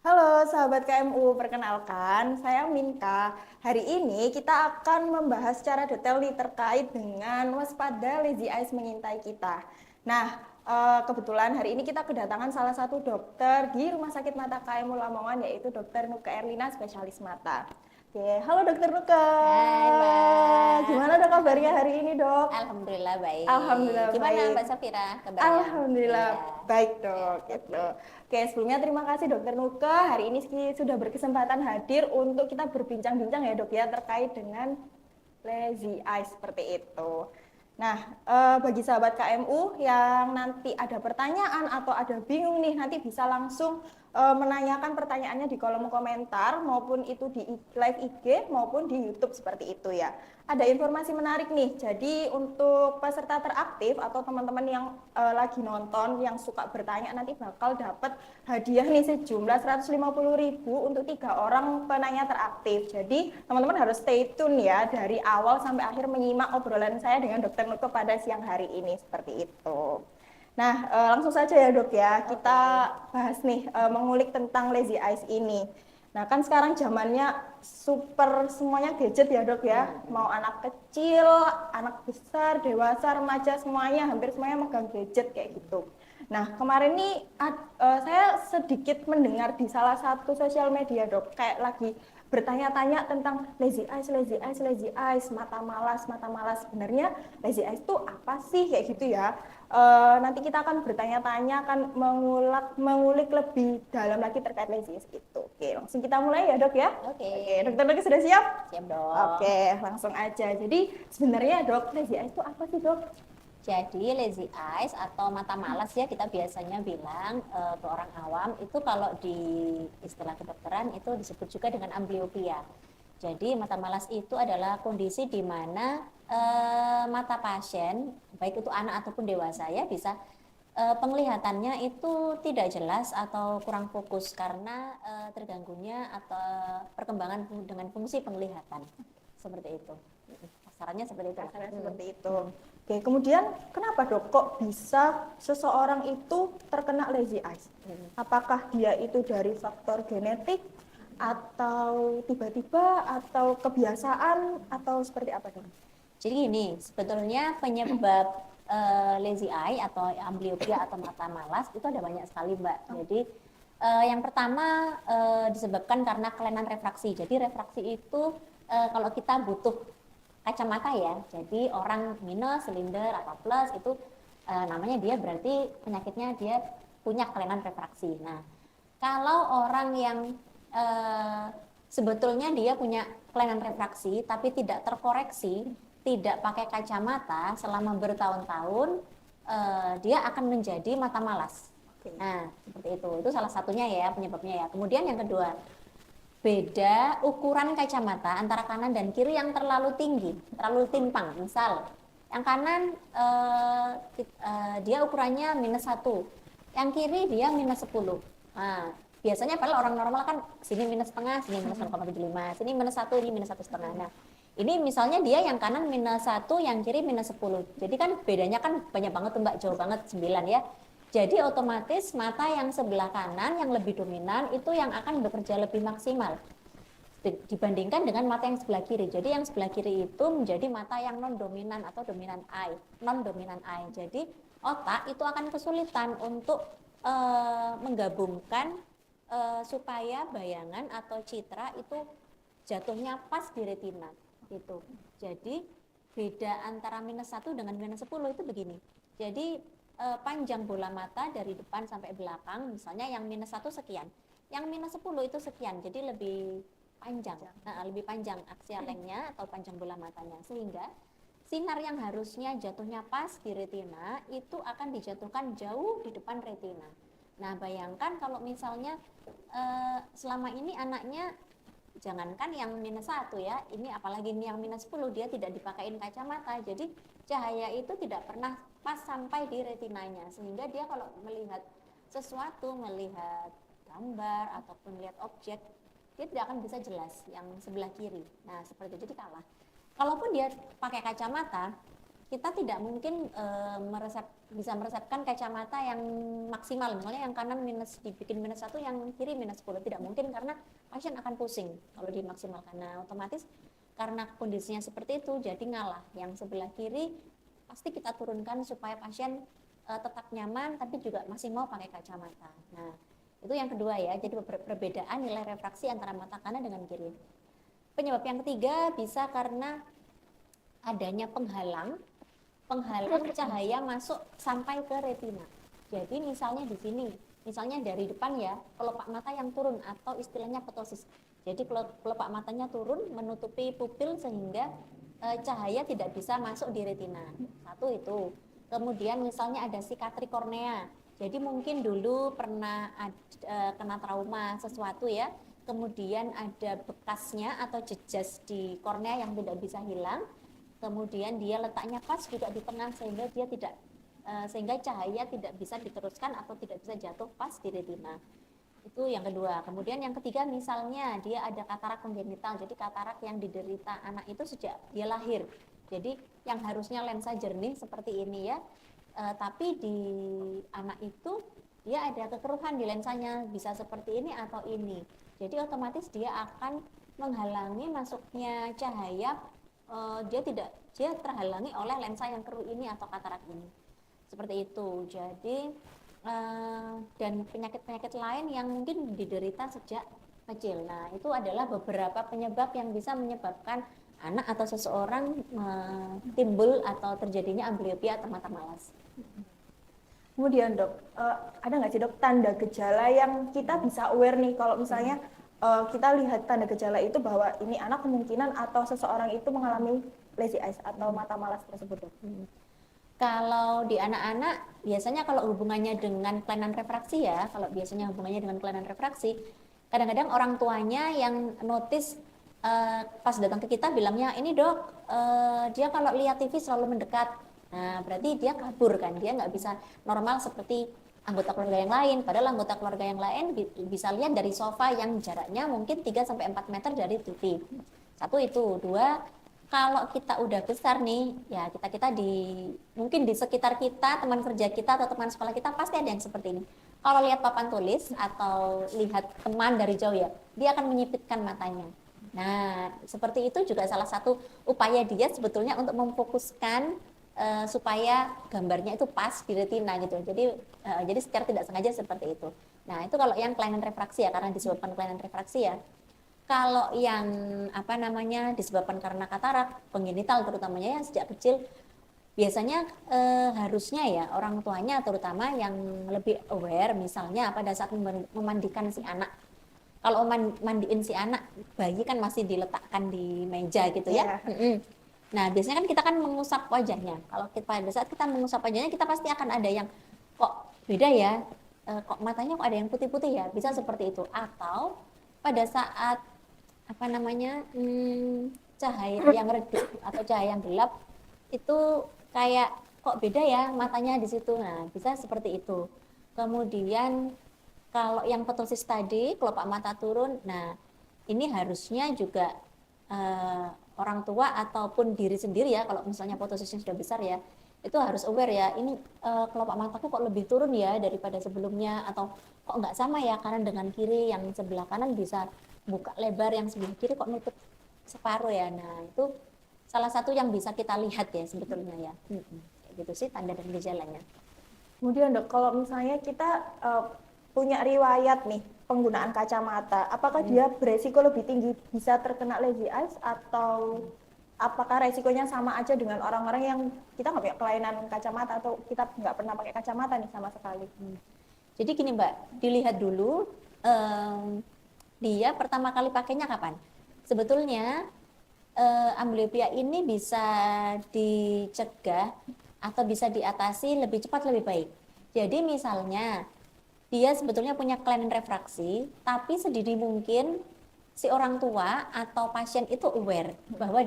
Halo sahabat KMU, perkenalkan saya Minka. Hari ini kita akan membahas secara detail nih terkait dengan waspada lazy eyes mengintai kita. Nah, kebetulan hari ini kita kedatangan salah satu dokter di Rumah Sakit Mata KMU Lamongan, yaitu Dokter Nuke Erlina, spesialis mata. Oke, halo Dokter Nuke. Hai Mbak. Gimana dok kabarnya hari ini dok? Alhamdulillah baik. Alhamdulillah Gimana baik. Mbak Safira kabarnya? Alhamdulillah Iya. baik Ya, dok oke. gitu. Oke, sebelumnya terima kasih Dokter Nuka. Hari ini sudah berkesempatan hadir untuk kita berbincang-bincang ya dok ya terkait dengan lazy eye seperti itu. Nah, bagi sahabat KMU yang nanti ada pertanyaan atau ada bingung nih, nanti bisa langsung menanyakan pertanyaannya di kolom komentar maupun itu di live IG maupun di YouTube seperti itu ya. Ada informasi menarik nih. Jadi untuk peserta teraktif atau teman-teman yang lagi nonton yang suka bertanya nanti bakal dapat hadiah nih sejumlah 150.000 untuk 3 orang penanya teraktif. Jadi teman-teman harus stay tune ya dari awal sampai akhir menyimak obrolan saya dengan Dokter Nuke pada siang hari ini seperti itu. Nah, langsung saja ya dok ya, kita Oke. bahas nih, mengulik tentang lazy eyes ini. Nah kan sekarang zamannya super semuanya gadget ya dok ya, mau anak kecil, anak besar, dewasa, remaja semuanya, hampir semuanya megang gadget kayak gitu. Nah kemarin nih saya sedikit mendengar di salah satu sosial media dok, kayak lagi bertanya-tanya tentang lazy eyes, lazy eyes, lazy eyes, mata malas, mata malas. Sebenarnya lazy eyes itu apa sih kayak gitu ya? Nanti kita akan bertanya-tanya, akan mengulik lebih dalam lagi terkait lazy eyes itu. Oke, langsung kita mulai ya dok ya. Oke. Oke, dokter lagi sudah siap? Siap dong. Oke, langsung aja. Jadi sebenarnya dok, lazy eyes itu apa sih dok? Jadi lazy eyes atau mata malas ya kita biasanya bilang ke orang awam itu kalau di istilah kedokteran itu disebut juga dengan amblyopia. Jadi mata malas itu adalah kondisi di mana mata pasien baik itu anak ataupun dewasa ya bisa penglihatannya itu tidak jelas atau kurang fokus karena terganggunya atau perkembangan dengan fungsi penglihatan seperti itu. Kasarannya seperti itu. Kasarnya seperti itu. Oke, kemudian kenapa dok kok bisa seseorang itu terkena lazy eyes? Apakah dia itu dari faktor genetik atau tiba-tiba atau kebiasaan atau seperti apa dok? Jadi gini, sebetulnya penyebab lazy eye atau amblyopia atau mata malas itu ada banyak sekali Mbak. Jadi yang pertama disebabkan karena kelainan refraksi. Jadi refraksi itu kalau kita butuh kacamata ya, jadi orang minus, silinder atau plus itu namanya dia berarti penyakitnya dia punya kelainan refraksi. Nah, kalau orang yang eh, sebetulnya dia punya kelainan refraksi tapi tidak terkoreksi, tidak pakai kacamata selama bertahun-tahun, dia akan menjadi mata malas. Oke. Nah, seperti itu. Itu salah satunya ya penyebabnya ya. Kemudian yang kedua, beda ukuran kacamata antara kanan dan kiri yang terlalu tinggi, terlalu timpang. Misal, yang kanan dia ukurannya -1, yang kiri dia -10. Nah, biasanya padahal orang normal kan sini -1/2, sini -0,75, sini -1, ini -1,5. Nah, ini misalnya dia yang kanan -1, yang kiri -10. Jadi kan bedanya kan banyak banget tuh Mbak, jauh banget 9 ya. Jadi otomatis mata yang sebelah kanan yang lebih dominan itu yang akan bekerja lebih maksimal dibandingkan dengan mata yang sebelah kiri. Jadi yang sebelah kiri itu menjadi mata yang non dominan atau dominan eye, non dominan eye. Jadi otak itu akan kesulitan untuk menggabungkan supaya bayangan atau citra itu jatuhnya pas di retina gitu. Jadi beda antara -1 dengan -10 itu begini. Jadi panjang bola mata dari depan sampai belakang, misalnya yang -1 sekian, yang -10 itu sekian, jadi lebih panjang, lebih panjang aksial lengthnya atau panjang bola matanya, sehingga sinar yang harusnya jatuhnya pas di retina itu akan dijatuhkan jauh di depan retina. Nah, bayangkan kalau misalnya selama ini anaknya jangankan yang -1 ya, ini apalagi ini yang -10 dia tidak dipakein kacamata, jadi cahaya itu tidak pernah pas sampai di retinanya, sehingga dia kalau melihat sesuatu, melihat gambar ataupun melihat objek, dia tidak akan bisa jelas yang sebelah kiri. Nah, seperti itu, jadi kalah. Kalaupun dia pakai kacamata, kita tidak mungkin bisa meresepkan kacamata yang maksimal, misalnya yang kanan dibikin -1, yang kiri -10, tidak mungkin karena pasien akan pusing kalau dimaksimalkan. Nah, otomatis karena kondisinya seperti itu, jadi ngalah. Yang sebelah kiri pasti kita turunkan supaya pasien tetap nyaman, tapi juga masih mau pakai kacamata. Nah, itu yang kedua ya, jadi perbedaan nilai refraksi antara mata kanan dengan kiri. Penyebab yang ketiga bisa karena adanya penghalang cahaya masuk sampai ke retina. Jadi misalnya di sini, misalnya dari depan ya, kelopak mata yang turun atau istilahnya ptosis. Jadi kelopak matanya turun menutupi pupil sehingga cahaya tidak bisa masuk di retina. Satu itu. Kemudian misalnya ada sikatri kornea. Jadi mungkin dulu pernah kena trauma sesuatu ya, kemudian ada bekasnya atau jejas di kornea yang tidak bisa hilang. Kemudian dia letaknya pas juga di tengah sehingga dia tidak sehingga cahaya tidak bisa diteruskan atau tidak bisa jatuh pas di retina. Itu yang kedua. Kemudian yang ketiga misalnya dia ada katarak kongenital. Jadi katarak yang diderita anak itu sejak dia lahir. Jadi yang harusnya lensa jernih seperti ini ya, tapi di anak itu dia ada kekeruhan di lensanya, bisa seperti ini atau ini. Jadi otomatis dia akan menghalangi masuknya cahaya, dia terhalangi oleh lensa yang keruh ini atau katarak ini. Seperti itu. Jadi dan penyakit-penyakit lain yang mungkin diderita sejak kecil. Nah, itu adalah beberapa penyebab yang bisa menyebabkan anak atau seseorang timbul atau terjadinya amblyopia atau mata malas. Kemudian dok, ada nggak sih dok tanda gejala yang kita bisa aware nih kalau misalnya kita lihat tanda gejala itu bahwa ini anak kemungkinan atau seseorang itu mengalami lazy eyes atau mata malas tersebut dok? Kalau di anak-anak biasanya kalau hubungannya dengan kelainan refraksi ya, kalau biasanya hubungannya dengan kelainan refraksi, kadang-kadang orang tuanya yang notice pas datang ke kita bilangnya, ini dok, dia kalau lihat TV selalu mendekat. Nah, berarti dia kabur kan, dia nggak bisa normal seperti anggota keluarga yang lain. Padahal anggota keluarga yang lain bisa lihat dari sofa yang jaraknya mungkin 3-4 meter dari TV. Satu itu. Dua, kalau kita udah besar nih, ya kita mungkin di sekitar kita, teman kerja kita atau teman sekolah kita pasti ada yang seperti ini. Kalau lihat papan tulis atau lihat teman dari jauh ya, dia akan menyipitkan matanya. Nah, seperti itu juga salah satu upaya dia sebetulnya untuk memfokuskan supaya gambarnya itu pas di retina gitu. Jadi secara tidak sengaja seperti itu. Nah, itu kalau yang kelainan refraksi ya, karena disebabkan kelainan refraksi ya. Kalau yang disebabkan karena katarak kongenital terutamanya ya sejak kecil, biasanya harusnya ya orang tuanya terutama yang lebih aware, misalnya pada saat memandikan si anak. Kalau mandiin si anak, bayi kan masih diletakkan di meja gitu ya. Nah, biasanya kan kita kan mengusap wajahnya. Kalau pada saat kita mengusap wajahnya, kita pasti akan ada yang kok beda ya, kok matanya kok ada yang putih-putih ya, bisa seperti itu. Atau pada saat cahaya yang redup atau cahaya yang gelap itu kayak kok beda ya matanya di situ. Nah, bisa seperti itu. Kemudian kalau yang ptosis tadi, kelopak mata turun, nah ini harusnya juga orang tua ataupun diri sendiri ya, kalau misalnya ptosisnya sudah besar ya, itu harus aware ya, ini kelopak mataku kok lebih turun ya daripada sebelumnya, atau kok nggak sama ya kanan dengan kiri, yang sebelah kanan bisa buka lebar, yang sebelah kiri kok nutup separuh ya. Nah, itu salah satu yang bisa kita lihat ya sebetulnya ya. Gitu sih tanda dan gejalanya. Kemudian dok, kalau misalnya kita punya riwayat nih penggunaan kacamata, apakah dia beresiko lebih tinggi bisa terkena lazy eyes, atau apakah resikonya sama aja dengan orang-orang yang kita nggak punya kelainan kacamata atau kita nggak pernah pakai kacamata nih sama sekali? Jadi gini Mbak, dilihat dulu dia pertama kali pakainya kapan. Sebetulnya amblyopia ini bisa dicegah atau bisa diatasi lebih cepat lebih baik. Jadi misalnya dia sebetulnya punya kelainan refraksi, tapi sedini mungkin si orang tua atau pasien itu aware bahwa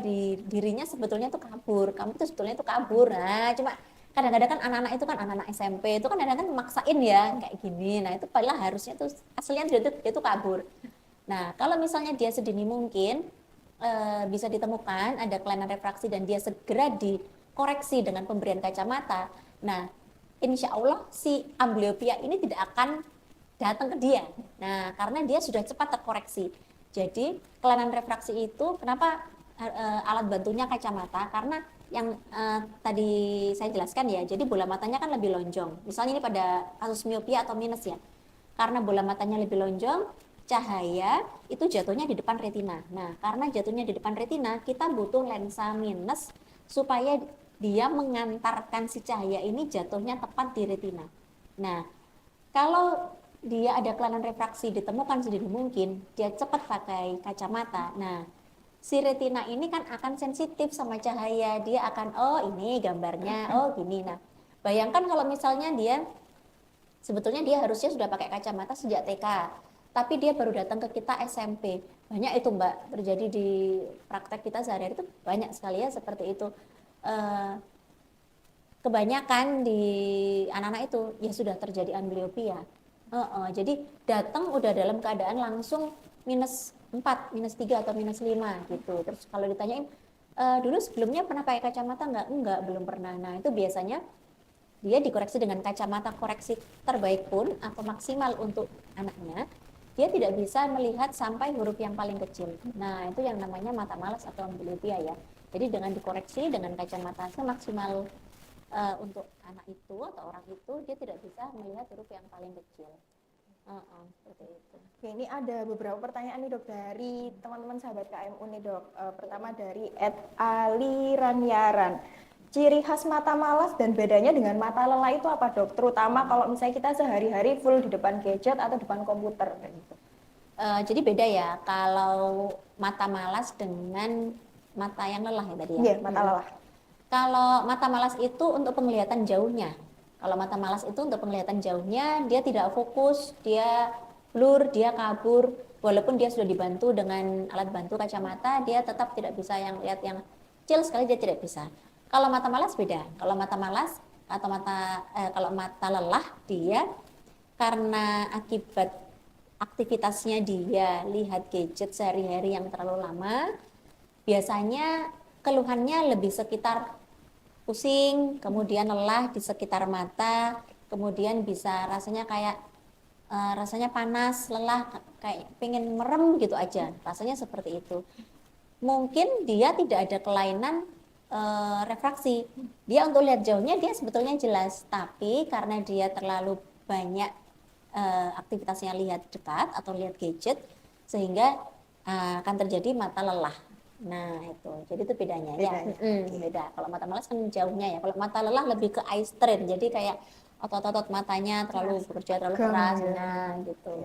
dirinya sebetulnya itu kabur, kamu itu sebetulnya itu kabur. Nah, cuma kadang-kadang kan anak-anak itu kan anak-anak SMP itu kan kadang-kadang maksain ya kayak gini. Nah, itu padahal harusnya itu aslinya dia itu kabur. Nah, kalau misalnya dia sedini mungkin bisa ditemukan ada kelainan refraksi dan dia segera koreksi dengan pemberian kacamata, nah insya Allah si amblyopia ini tidak akan datang ke dia. Nah, karena dia sudah cepat terkoreksi. Jadi kelainan refraksi itu kenapa alat bantunya kacamata? Karena yang tadi saya jelaskan ya, jadi bola matanya kan lebih lonjong. Misalnya ini pada kasus miopia atau minus ya. Karena bola matanya lebih lonjong, cahaya itu jatuhnya di depan retina. Nah, karena jatuhnya di depan retina, kita butuh lensa minus supaya dia mengantarkan si cahaya ini jatuhnya tepat di retina. Nah, kalau dia ada kelainan refraksi ditemukan sedini mungkin, dia cepat pakai kacamata. Nah, si retina ini kan akan sensitif sama cahaya, dia akan oh ini gambarnya, oh gini. Nah, bayangkan kalau misalnya dia sebetulnya dia harusnya sudah pakai kacamata sejak TK, tapi dia baru datang ke kita SMP. Banyak itu Mbak, terjadi di praktek kita sehari-hari itu banyak sekali ya seperti itu. Eh, Kebanyakan di anak-anak itu ya sudah terjadi amblyopia. Jadi datang udah dalam keadaan langsung -4, -3 atau -5 gitu. Terus kalau ditanyain dulu sebelumnya pernah pakai kacamata nggak? Enggak, belum pernah. Nah, itu biasanya dia dikoreksi dengan kacamata koreksi terbaik pun atau maksimal untuk anaknya, dia tidak bisa melihat sampai huruf yang paling kecil. Nah, itu yang namanya mata malas atau amblyopia ya. Jadi dengan dikoreksi dengan kacamata semaksimal untuk anak itu atau orang itu, dia tidak bisa melihat huruf yang paling kecil. Seperti itu. Oke, ini ada beberapa pertanyaan nih dok dari teman-teman sahabat KMU nih dok. Pertama dari Ali Ranyaran. Ciri khas mata malas dan bedanya dengan mata lelah itu apa dok? Terutama kalau misalnya kita sehari-hari full di depan gadget atau depan komputer gitu. Jadi beda ya kalau mata malas dengan mata yang lelah ya tadi ya. Iya, mata lelah. Kalau mata malas itu untuk penglihatan jauhnya. Kalau mata malas itu untuk penglihatan jauhnya, dia tidak fokus, dia blur, dia kabur. Walaupun dia sudah dibantu dengan alat bantu kacamata, dia tetap tidak bisa yang lihat yang kecil sekali, dia tidak bisa. Kalau mata malas beda. Kalau mata malas atau kalau mata lelah, dia karena akibat aktivitasnya dia lihat gadget sehari-hari yang terlalu lama, biasanya keluhannya lebih sekitar pusing, kemudian lelah di sekitar mata, kemudian bisa rasanya kayak rasanya panas, lelah, kayak pengen merem gitu aja, rasanya seperti itu. Mungkin dia tidak ada kelainan refraksi, dia untuk lihat jauhnya dia sebetulnya jelas, tapi karena dia terlalu banyak aktivitasnya lihat dekat atau lihat gadget, sehingga akan terjadi mata lelah. Nah itu, jadi itu bedanya ya. Beda. Kalau mata malas kan jauhnya ya. Kalau mata lelah lebih ke eye strain, jadi kayak otot-otot matanya terlalu bekerja terlalu keras. Nah gitu.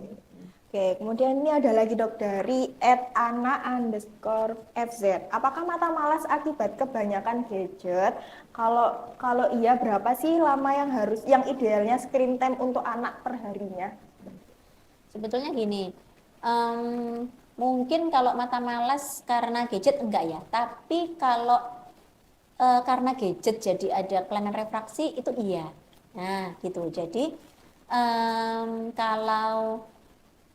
Oke, kemudian ini ada lagi dok dari @ana_FZ. Apakah mata malas akibat kebanyakan gadget? Kalau iya berapa sih lama yang idealnya screen time untuk anak perharinya? Sebetulnya gini, mungkin kalau mata malas karena gadget enggak ya. Tapi kalau karena gadget jadi ada kelainan refraksi itu iya. Nah gitu. Jadi kalau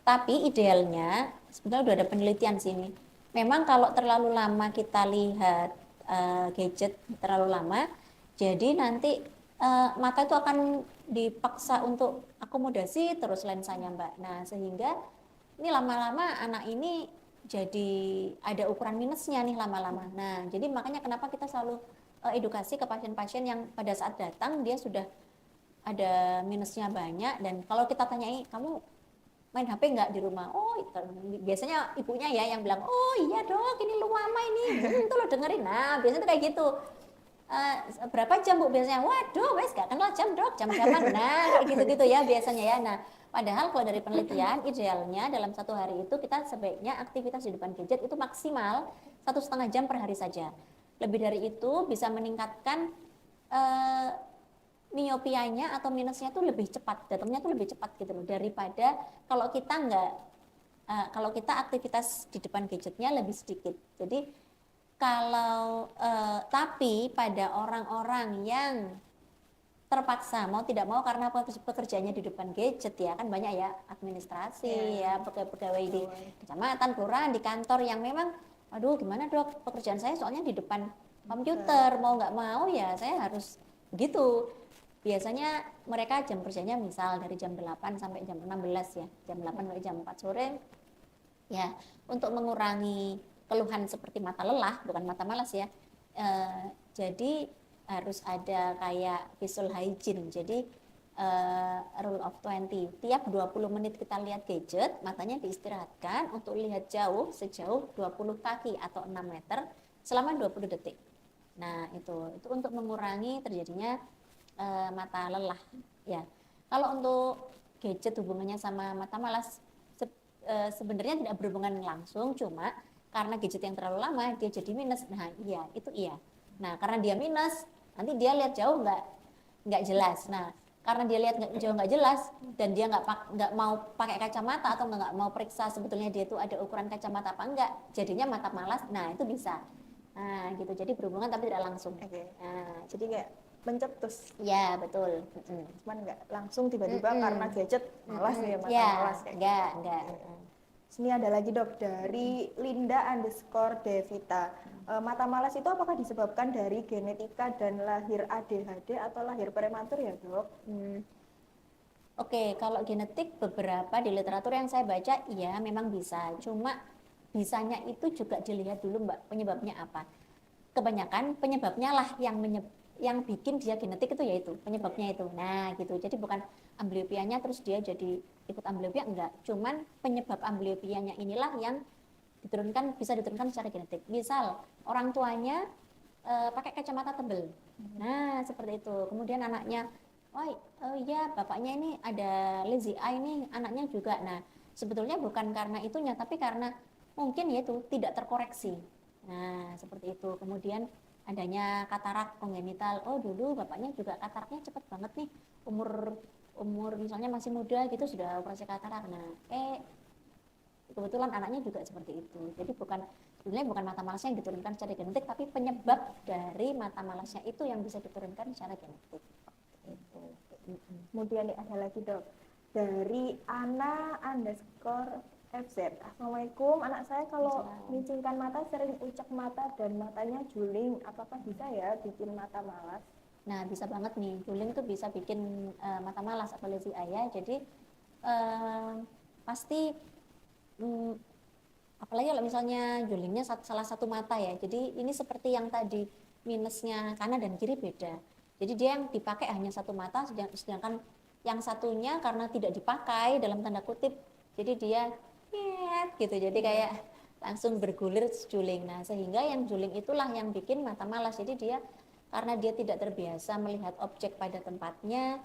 tapi idealnya, sebenarnya udah ada penelitian sini. Memang kalau terlalu lama kita lihat gadget terlalu lama, jadi nanti mata itu akan dipaksa untuk akomodasi terus lensanya Mbak. Nah sehingga ini lama-lama anak ini jadi ada ukuran minusnya nih lama-lama. Nah jadi makanya kenapa kita selalu edukasi ke pasien-pasien yang pada saat datang dia sudah ada minusnya banyak, dan kalau kita tanyai kamu main HP nggak di rumah? Oh, biasanya ibunya ya yang bilang, oh iya dok, ini lu mama ini, itu lo dengerin. Nah, biasanya tuh kayak gitu. Berapa jam bu biasanya? Waduh, wes gak kenal jam dok, jam-jaman. Nah, kayak gitu-gitu ya biasanya ya. Nah, padahal kalau dari penelitian, idealnya dalam satu hari itu kita sebaiknya aktivitas di depan gadget itu maksimal 1,5 jam per hari saja. Lebih dari itu bisa meningkatkan miopianya atau minusnya tuh lebih cepat, datangnya tuh lebih cepat gitu loh daripada kalau kita nggak kalau kita aktivitas di depan gadgetnya lebih sedikit. Jadi kalau tapi pada orang-orang yang terpaksa mau tidak mau karena pekerjaannya di depan gadget ya kan banyak ya administrasi ya pegawai di kecamatan, kelurahan, di kantor yang memang aduh gimana dok pekerjaan saya soalnya di depan komputer, mau nggak mau ya saya harus begitu. Biasanya mereka jam kerjanya misal dari jam 8 sampai jam 16 ya, jam 8 sampai jam 4 sore. Ya, untuk mengurangi keluhan seperti mata lelah, bukan mata malas ya. Jadi harus ada kayak visual hygiene. Jadi rule of 20, tiap 20 menit kita lihat gadget, matanya diistirahatkan untuk lihat jauh sejauh 20 kaki atau 6 meter selama 20 detik. Nah, itu untuk mengurangi terjadinya mata lelah ya. Kalau untuk gadget hubungannya sama mata malas sebenarnya tidak berhubungan langsung, cuma karena gadget yang terlalu lama dia jadi minus. Nah, iya, itu iya. Nah, karena dia minus, nanti dia lihat jauh nggak jelas. Nah, karena dia lihat jauh nggak jelas dan dia nggak mau pakai kacamata atau nggak mau periksa sebetulnya dia itu ada ukuran kacamata apa enggak, jadinya mata malas. Nah, itu bisa. Nah, gitu. Jadi berhubungan tapi tidak langsung. Oke. Nah, Jadi kayak mencetus, ya betul. cuman nggak langsung tiba-tiba karena gadget malas nih ya, mata Ya, malas kayak enggak. gitu. Sini ada lagi dok dari Linda_Devita. Mata malas itu apakah disebabkan dari genetika dan lahir ADHD atau lahir prematur ya dok? Oke, kalau genetik beberapa di literatur yang saya baca, iya memang bisa. Cuma bisanya itu juga dilihat dulu Mbak, penyebabnya apa. Kebanyakan penyebabnya lah yang bikin dia genetik itu yaitu penyebabnya itu. Nah, gitu. Jadi bukan ambliopianya terus dia jadi ikut amblyopia enggak. Cuman penyebab ambliopianya inilah yang bisa diturunkan secara genetik. Misal orang tuanya pakai kacamata tebal. Nah, seperti itu. Kemudian anaknya, oh iya bapaknya ini ada lazy eye nih, anaknya juga. Nah, sebetulnya bukan karena itunya, tapi karena mungkin yaitu tidak terkoreksi. Nah, seperti itu. Kemudian adanya katarak kongenital. Oh, dulu bapaknya juga kataraknya cepat banget nih. Umur misalnya masih muda gitu sudah operasi katarak. Nah, kebetulan anaknya juga seperti itu. Jadi sebenarnya bukan mata malasnya yang diturunkan secara genetik, tapi penyebab dari mata malasnya itu yang bisa diturunkan secara genetik. Itu. Kemudian nih ada lagi dok dari Ana_FZ. Assalamualaikum, anak saya kalau mincingkan mata sering ucek mata dan matanya juling, apakah bisa ya bikin mata malas? Nah, bisa banget nih, juling tuh bisa bikin mata malas atau lazy eye ya. Jadi pasti apalagi kalau misalnya julingnya salah satu mata ya. Jadi ini seperti yang tadi minusnya kanan dan kiri beda. Jadi dia yang dipakai hanya satu mata, sedangkan yang satunya karena tidak dipakai dalam tanda kutip, jadi dia gitu. Jadi kayak langsung bergulir juling. Nah, sehingga yang juling itulah yang bikin mata malas. Jadi dia karena dia tidak terbiasa melihat objek pada tempatnya,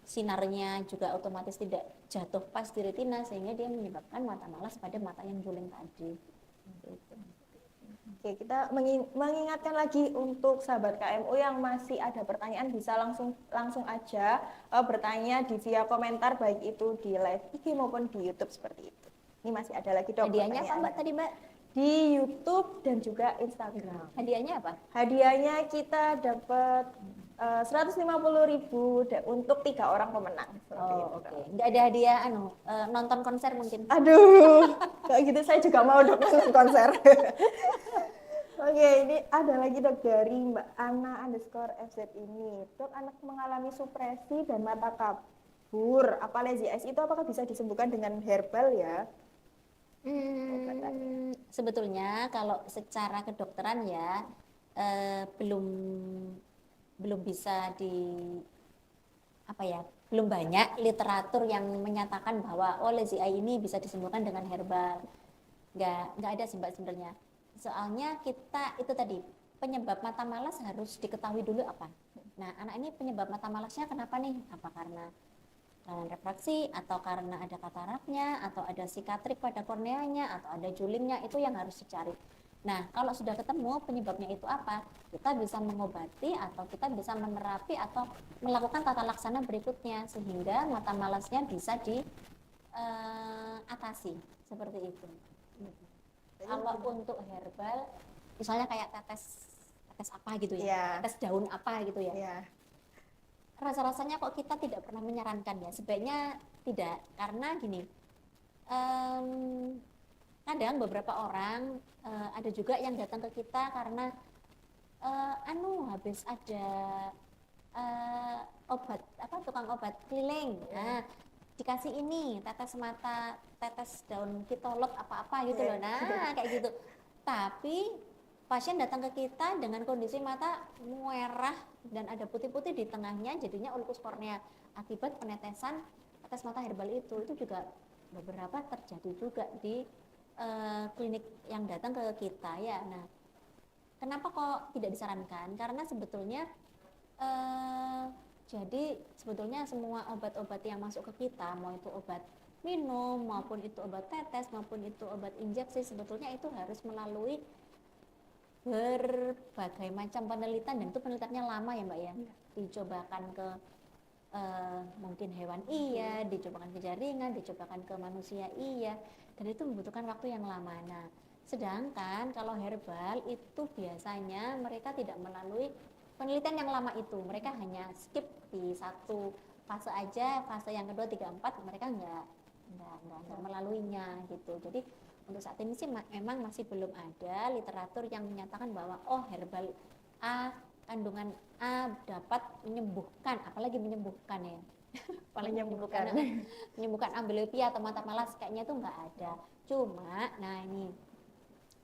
sinarnya juga otomatis tidak jatuh pas di retina, sehingga dia menyebabkan mata malas pada mata yang juling tadi. Gitu. Oke, kita mengingatkan lagi untuk sahabat KMU yang masih ada pertanyaan bisa langsung aja bertanya di via komentar baik itu di live IG maupun di YouTube seperti itu. Ini masih ada lagi dok. Hadiahnya apa Mbak tadi Mbak? Di YouTube dan juga Instagram. Hadiahnya apa? Hadiahnya kita dapat 150.000 untuk 3 orang pemenang. Oke. Nggak ada hadiah nonton konser mungkin? Aduh, kayak gitu saya juga mau dok nonton konser. Oke, ini ada lagi dok dari Mbak Ana_FZ ini. Dok, anak mengalami supresi dan mata kabur. Apa lazy eyes itu apakah bisa disembuhkan dengan herbal ya? Sebetulnya kalau secara kedokteran ya belum bisa belum banyak literatur yang menyatakan bahwa lazy eye ini bisa disembuhkan dengan herbal. Nggak ada sih Mbak sebenarnya. Soalnya kita itu tadi penyebab mata malas harus diketahui dulu apa. Nah, anak ini penyebab mata malasnya kenapa nih? Apa karena kelainan refraksi atau karena ada kataraknya atau ada sikatrik pada korneanya atau ada julingnya, itu yang harus dicari. Nah, kalau sudah ketemu penyebabnya itu apa, kita bisa mengobati atau kita bisa menerapi atau melakukan tata laksana berikutnya sehingga mata malasnya bisa diatasi seperti itu. Kalau untuk herbal, misalnya kayak tetes apa gitu ya, tetes daun apa gitu ya. Rasa-rasanya kok kita tidak pernah menyarankan ya, sebaiknya tidak, karena gini, kadang beberapa orang ada juga yang datang ke kita karena habis ada obat apa tukang obat keliling, nah dikasih ini tetes mata, tetes daun kitolot apa-apa gitu loh, nah kayak gitu. Tapi pasien datang ke kita dengan kondisi mata merah dan ada putih-putih di tengahnya, jadinya ulkus kornea akibat penetesan tetes mata herbal itu juga beberapa terjadi juga di klinik yang datang ke kita ya. Nah, kenapa kok tidak disarankan? Karena sebetulnya jadi sebetulnya semua obat-obat yang masuk ke kita, mau itu obat minum, maupun itu obat tetes, maupun itu obat injeksi, sebetulnya itu harus melalui berbagai macam penelitian, dan itu penelitiannya lama ya Mbak ya. Dicobakan ke mungkin hewan iya, dicobakan ke jaringan, dicobakan ke manusia iya, dan itu membutuhkan waktu yang lama. Nah, sedangkan kalau herbal itu biasanya mereka tidak melalui penelitian yang lama itu, mereka hanya skip di satu fase aja, fase yang kedua, tiga, empat, mereka nggak melaluinya gitu. Jadi untuk saat ini sih memang masih belum ada literatur yang menyatakan bahwa oh herbal A, kandungan A dapat menyembuhkan, apalagi menyembuhkan ya, apalagi menyembuhkan amblyopia atau mata malas, kayaknya itu nggak ada. Cuma, nah ini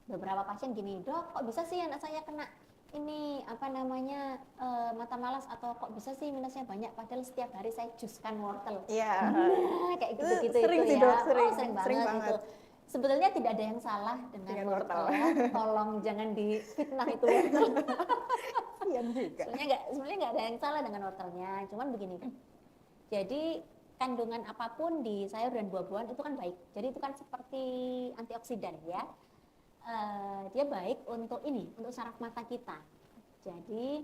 beberapa pasien gini, dok kok bisa sih anak saya kena ini apa namanya mata malas, atau kok bisa sih minusnya banyak padahal setiap hari saya juskan wortel. Iya. Nah, kayak gitu-gitu Sering itu sih, ya. Dok, Sering banget gitu. Sebetulnya tidak ada yang salah dengan wortel ya. Tolong jangan difitnah itu wortel. Iya juga. Sebenarnya nggak ada yang salah dengan wortelnya. Cuman begini. Jadi kandungan apapun di sayur dan buah-buahan itu kan baik. Jadi itu kan seperti antioksidan ya. Dia baik untuk untuk saraf mata kita. Jadi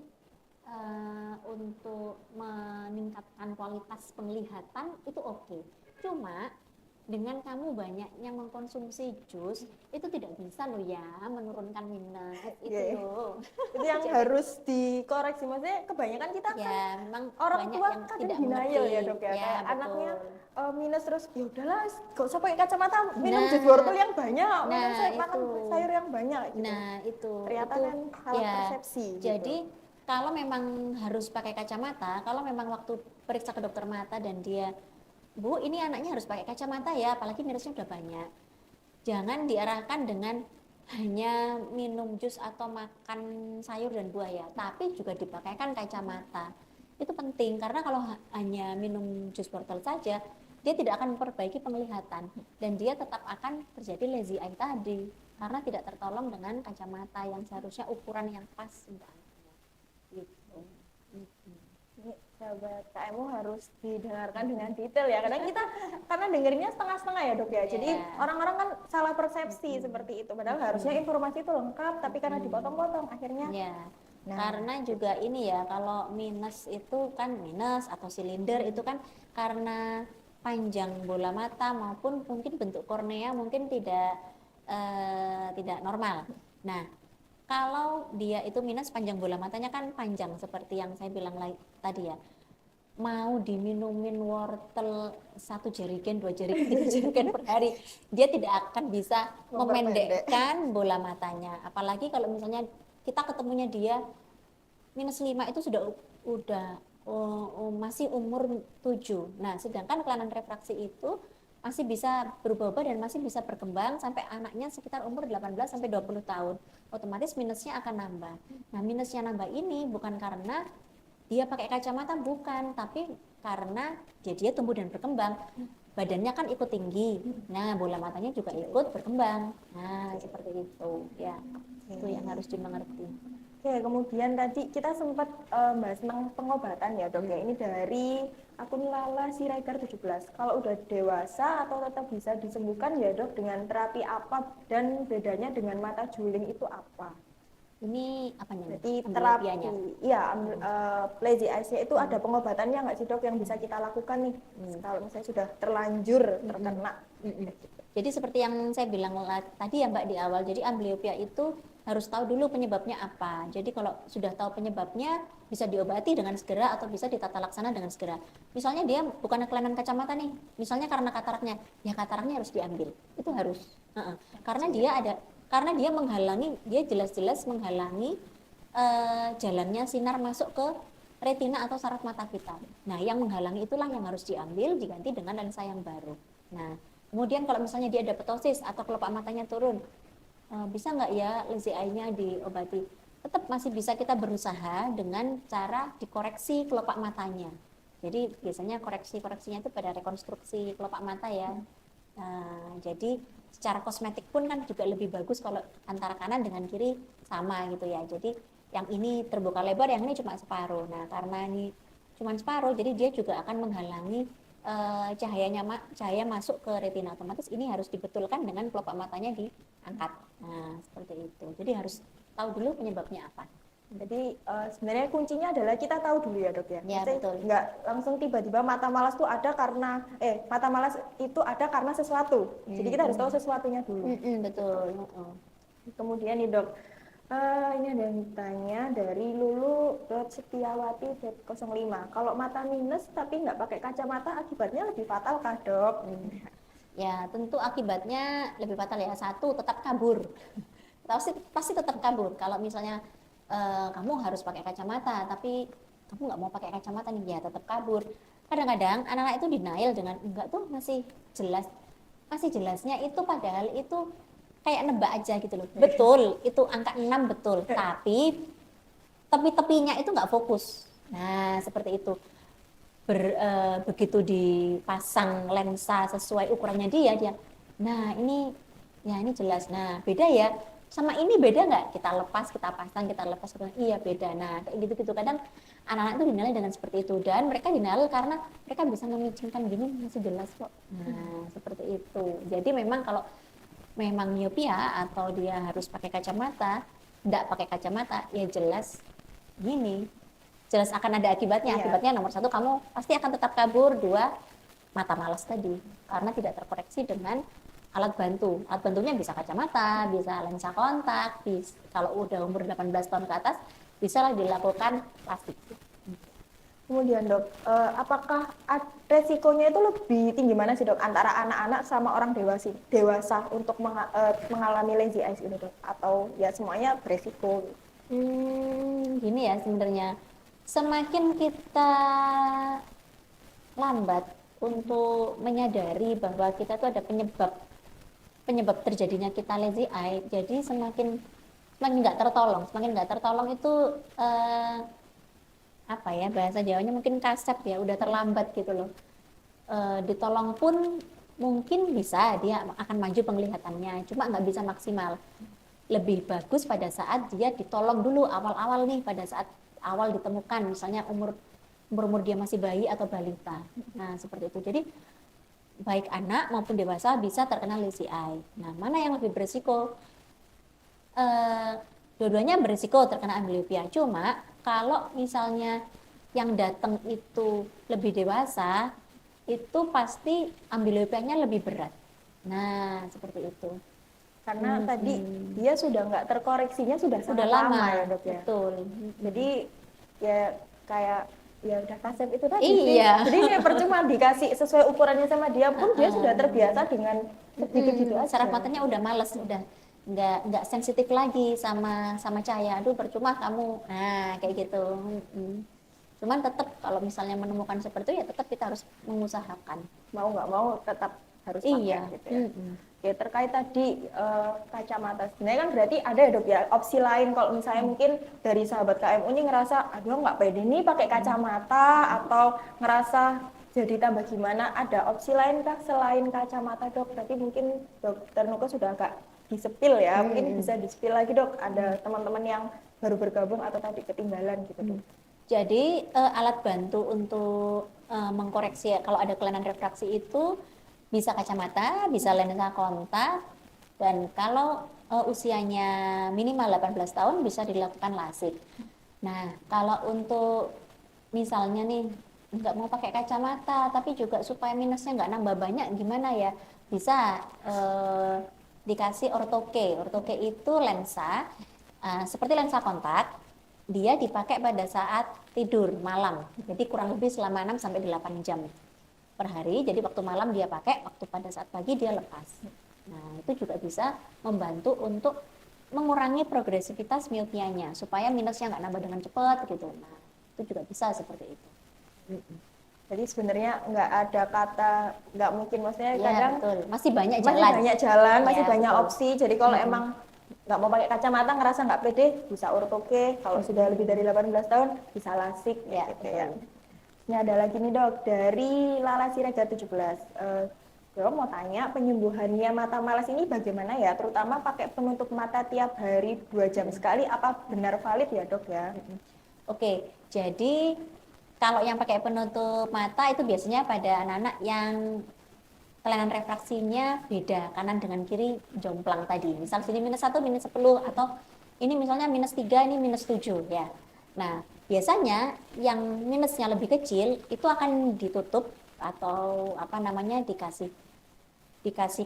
untuk meningkatkan kualitas penglihatan itu oke. Cuma dengan kamu banyaknya mengkonsumsi jus itu tidak bisa loh ya menurunkan minus itu loh. Itu yang harus dikoreksi, maksudnya kebanyakan kita ya, kan memang orang tua yang kadang tidak denial mengerti ya dok ya, kayak betul. anaknya minus terus ya udahlah gak usah pakai kacamata, minum jus wortel yang banyak, minum makan sayur yang banyak gitu. Nah itu ternyata itu, kan salah persepsi jadi gitu. Kalau memang harus pakai kacamata, kalau memang waktu periksa ke dokter mata dan dia, Bu, ini anaknya harus pakai kacamata ya, apalagi minusnya udah banyak. Jangan diarahkan dengan hanya minum jus atau makan sayur dan buah ya, tapi juga dipakaikan kacamata. Itu penting karena kalau hanya minum jus wortel saja, dia tidak akan memperbaiki penglihatan dan dia tetap akan terjadi lazy eye tadi karena tidak tertolong dengan kacamata yang seharusnya ukuran yang pas untuk gitu. Ini sahabat KMU harus didengarkan dengan detail ya. Kadang kita karena dengernya setengah-setengah ya dok ya. Jadi orang-orang kan salah persepsi seperti itu. Padahal harusnya informasi itu lengkap, tapi karena dipotong-potong akhirnya. Karena juga ini ya, kalau minus itu kan minus atau silinder itu kan karena panjang bola mata maupun mungkin bentuk kornea mungkin tidak normal. Nah, kalau dia itu minus panjang bola matanya kan panjang seperti yang saya bilang tadi ya, mau diminumin wortel 1 jerigen, 2 jerigen, 3 jerigen per hari, dia tidak akan bisa memendekkan bola matanya. Apalagi kalau misalnya kita ketemunya dia minus 5 itu udah masih umur 7. Nah, sedangkan kelainan refraksi itu masih bisa berubah-ubah dan masih bisa berkembang sampai anaknya sekitar umur 18 sampai 20 tahun. Otomatis minusnya akan nambah. Nah, minusnya nambah ini bukan karena dia pakai kacamata, bukan, tapi karena dia tumbuh dan berkembang. Badannya kan ikut tinggi. Nah, bola matanya juga ikut berkembang. Nah, seperti itu. Ya, itu yang harus dimengerti. Oke, kemudian tadi kita sempat bahas tentang pengobatan ya dok ya. Ini dari akun Lala Siregar 17. Kalau udah dewasa atau tetap bisa disembuhkan ya dok dengan terapi apa, dan bedanya dengan mata juling itu apa? Ini apanya? Jadi terapi, iya, lazy eyes itu ada pengobatannya nggak sih dok yang bisa kita lakukan nih kalau misalnya sudah terlanjur terkena? Jadi seperti yang saya bilang tadi ya Mbak di awal, jadi amblyopia itu harus tahu dulu penyebabnya apa. Jadi kalau sudah tahu penyebabnya bisa diobati dengan segera atau bisa ditata laksana dengan segera. Misalnya dia bukan kelainan kacamata nih, misalnya karena kataraknya, ya kataraknya harus diambil. Itu harus. Karena dia menghalangi, dia jelas-jelas menghalangi jalannya sinar masuk ke retina atau saraf mata kita. Nah, yang menghalangi itulah yang harus diambil, diganti dengan lensa yang baru. Nah, kemudian kalau misalnya dia ada ptosis atau kelopak matanya turun, bisa nggak ya lazy eye-nya diobati? Tetap masih bisa kita berusaha dengan cara dikoreksi kelopak matanya. Jadi biasanya koreksinya itu pada rekonstruksi kelopak mata ya. Nah, jadi secara kosmetik pun kan juga lebih bagus kalau antara kanan dengan kiri sama gitu ya. Jadi yang ini terbuka lebar, yang ini cuma separuh. Nah, karena ini cuma separuh, jadi dia juga akan menghalangi cahaya masuk ke retina. Otomatis ini harus dibetulkan dengan kelopak matanya diangkat. Nah, seperti itu. Jadi harus tahu dulu penyebabnya apa. Jadi sebenarnya kuncinya adalah kita tahu dulu ya dok ya. Ya, Maksudnya betul. nggak langsung tiba-tiba mata malas tuh ada karena mata malas itu ada karena sesuatu. Jadi kita harus tahu sesuatunya dulu. Betul. Kemudian nih dok, ini ada yang ditanya dari Lulu.Setiawati 05. Kalau mata minus tapi nggak pakai kacamata akibatnya lebih fatal kah dok? Ya, tentu akibatnya lebih fatal ya. Satu, tetap kabur. Pasti tetap kabur. Kalau misalnya kamu harus pakai kacamata, tapi kamu nggak mau pakai kacamata nih, ya tetap kabur. Kadang-kadang anak-anak itu denial dengan enggak tuh masih jelasnya itu padahal itu kayak nebak aja gitu loh. Betul, itu angka 6 betul, tapi tepi-tepinya itu nggak fokus. Nah, seperti itu. Begitu dipasang lensa sesuai ukurannya dia, nah ini jelas. Nah, beda ya. Sama ini beda nggak? Kita lepas, kita pasang, kita lepas, iya beda. Nah, kayak gitu-gitu. Kadang anak-anak itu dinilai dengan seperti itu. Dan mereka dinilai karena mereka bisa memicingkan gini, masih jelas kok. Nah, seperti itu. Jadi memang kalau memang miopia atau dia harus pakai kacamata, nggak pakai kacamata, ya jelas gini. Jelas akan ada akibatnya. Iya. Akibatnya nomor 1, kamu pasti akan tetap kabur. 2, mata malas tadi. Karena tidak terkoreksi dengan alat bantu. Alat bantunya bisa kacamata, bisa lensa kontak, kalau udah umur 18 tahun ke atas, bisa lah dilakukan plastik. Kemudian dok, apakah resikonya itu lebih tinggi mana sih dok antara anak-anak sama orang dewasa untuk mengalami lazy eyes ini dok? Atau ya semuanya beresiko? Gini ya sebenarnya, semakin kita lambat untuk menyadari bahwa kita tuh ada penyebab terjadinya kita lazy eye, jadi semakin nggak tertolong itu apa ya, bahasa Jawanya mungkin kasep ya, udah terlambat gitu loh. Ditolong pun mungkin bisa, dia akan maju penglihatannya, cuma nggak bisa maksimal. Lebih bagus pada saat dia ditolong dulu awal-awal nih, pada saat awal ditemukan, misalnya umur dia masih bayi atau balita. Nah, seperti itu. Jadi baik anak maupun dewasa bisa terkena lazy eye. Nah, mana yang lebih berisiko? Dua-duanya berisiko terkena amblyopia. Cuma kalau misalnya yang datang itu lebih dewasa, itu pasti ambliopianya lebih berat. Nah, seperti itu. Karena tadi dia sudah nggak terkoreksinya sudah sangat lama ya dok ya. Betul. Jadi ya kayak ya udah kasep itu tadi Iya. sih. Jadi dia percuma dikasih sesuai ukurannya sama dia pun dia sudah terbiasa dengan begitu aja. Saraf matanya udah males, udah nggak sensitif lagi sama cahaya. Aduh percuma kamu. Nah kayak gitu. Cuman tetap kalau misalnya menemukan seperti itu ya tetap kita harus mengusahakan. Mau nggak mau tetap harus pakai gitu ya. Ya, terkait tadi kacamata, sebenarnya kan berarti ada ya dok ya opsi lain kalau misalnya mungkin dari sahabat KMU ini ngerasa aduh nggak pede nih pakai kacamata atau ngerasa jadi tambah gimana, ada opsi lain kah selain kacamata dok? Berarti mungkin dokter Nuka sudah agak disepil ya, mungkin bisa disepil lagi dok, ada teman-teman yang baru bergabung atau tadi ketinggalan gitu dok. Jadi alat bantu untuk mengkoreksi kalau ada kelainan refraksi itu bisa kacamata, bisa lensa kontak, dan kalau usianya minimal 18 tahun bisa dilakukan LASIK. Nah, kalau untuk misalnya nih nggak mau pakai kacamata, tapi juga supaya minusnya nggak nambah banyak, gimana ya? Bisa dikasih ortoke. Ortoke itu lensa seperti lensa kontak, dia dipakai pada saat tidur malam. Jadi kurang lebih selama 6-8 jam per hari. Jadi waktu malam dia pakai, waktu pada saat pagi dia lepas. Nah, itu juga bisa membantu untuk mengurangi progresivitas miopianya supaya minusnya nggak nambah dengan cepat gitu. Nah, itu juga bisa seperti itu. Jadi sebenarnya nggak ada kata nggak mungkin, maksudnya Ya, kadang betul. Masih banyak masih jalan. banyak jalan, masih Ya, banyak betul. opsi. Jadi kalau Mm-mm. emang nggak mau pakai kacamata, ngerasa nggak pede, bisa ortoke. Kalau sudah lebih dari 18 tahun, bisa lasik Ya, gitu betul. ya. Ini ada lagi nih dok, dari Lala Siregar 17. Dok mau tanya, penyembuhannya mata malas ini bagaimana ya? Terutama pakai penutup mata tiap hari 2 jam sekali, apa benar valid ya dok ya? Oke, jadi kalau yang pakai penutup mata itu biasanya pada anak-anak yang kelainan refraksinya beda, kanan dengan kiri jomplang tadi. Misal sini -1, -10, atau ini misalnya -3, ini -7 ya. Nah, biasanya yang minusnya lebih kecil itu akan ditutup atau apa namanya dikasih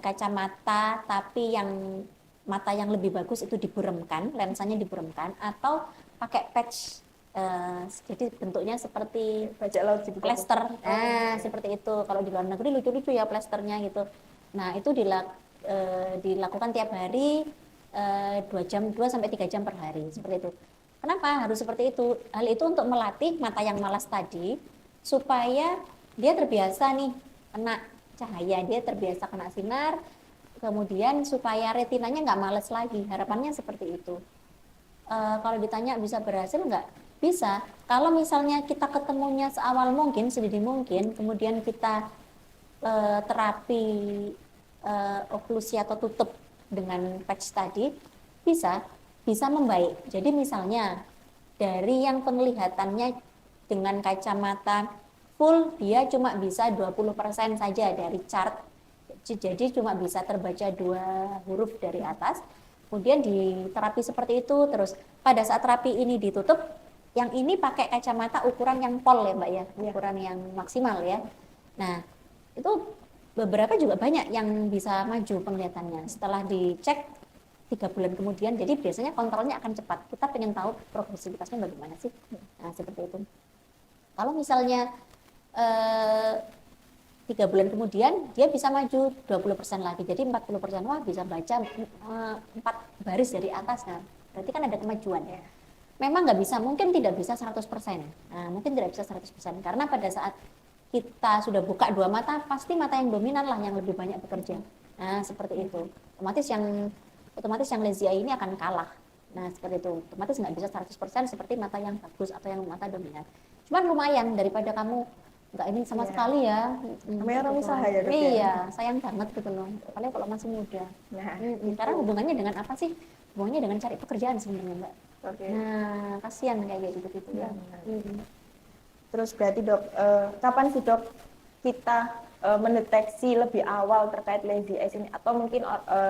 kacamata, tapi yang mata yang lebih bagus itu diburemkan, lensanya diburemkan, atau pakai patch. Jadi bentuknya seperti Bajak laut di buku. plester. Nah, Oke. seperti itu. Kalau di luar negeri lucu-lucu ya plesternya gitu. Nah, itu dilakukan tiap hari 2 jam, 2 sampai 3 jam per hari, seperti itu. Kenapa harus seperti itu? Hal itu untuk melatih mata yang malas tadi supaya dia terbiasa nih kena cahaya, dia terbiasa kena sinar, kemudian supaya retinanya nggak males lagi. Harapannya seperti itu. Kalau ditanya bisa berhasil nggak? Bisa. Kalau misalnya kita ketemunya seawal mungkin, sedini mungkin, kemudian kita terapi oklusi atau tutup dengan patch tadi, bisa bisa membaik. Jadi misalnya dari yang penglihatannya dengan kacamata full dia cuma bisa 20% saja dari chart. Jadi cuma bisa terbaca 2 huruf dari atas. Kemudian di terapi seperti itu, terus pada saat terapi ini ditutup, yang ini pakai kacamata ukuran yang pol ya Mbak ya, ukuran yang maksimal ya. Nah, itu beberapa juga banyak yang bisa maju penglihatannya setelah dicek 3 bulan kemudian. Jadi biasanya kontrolnya akan cepat. Kita pengen tahu progresivitasnya bagaimana sih. Nah, seperti itu. Kalau misalnya 3 bulan kemudian dia bisa maju 20% lagi, jadi 40%. Wah, bisa baca 4 baris dari atas. Nah, berarti kan ada kemajuan ya. Memang nggak bisa, mungkin tidak bisa 100%. Nah, mungkin tidak bisa 100% karena pada saat kita sudah buka 2 mata, pasti mata yang dominan lah yang lebih banyak bekerja. Nah, seperti itu. Otomatis yang lazy eye ini akan kalah. Nah, seperti itu. Otomatis nggak bisa 100% seperti mata yang bagus atau yang mata dominan. Cuman lumayan daripada kamu nggak ini sama sekali ya. Namanya orang Gitu. usaha ya dok ya. Iya, sayang banget gitu loh. Apalagi kalau masih muda. Nah, Karena hubungannya dengan apa sih? Hubungannya dengan cari pekerjaan sebenarnya Mbak. oke. Nah, kasihan kayak gitu ya. Terus berarti dok, kapan sih dok kita mendeteksi lebih awal terkait lazy eyes ini, atau mungkin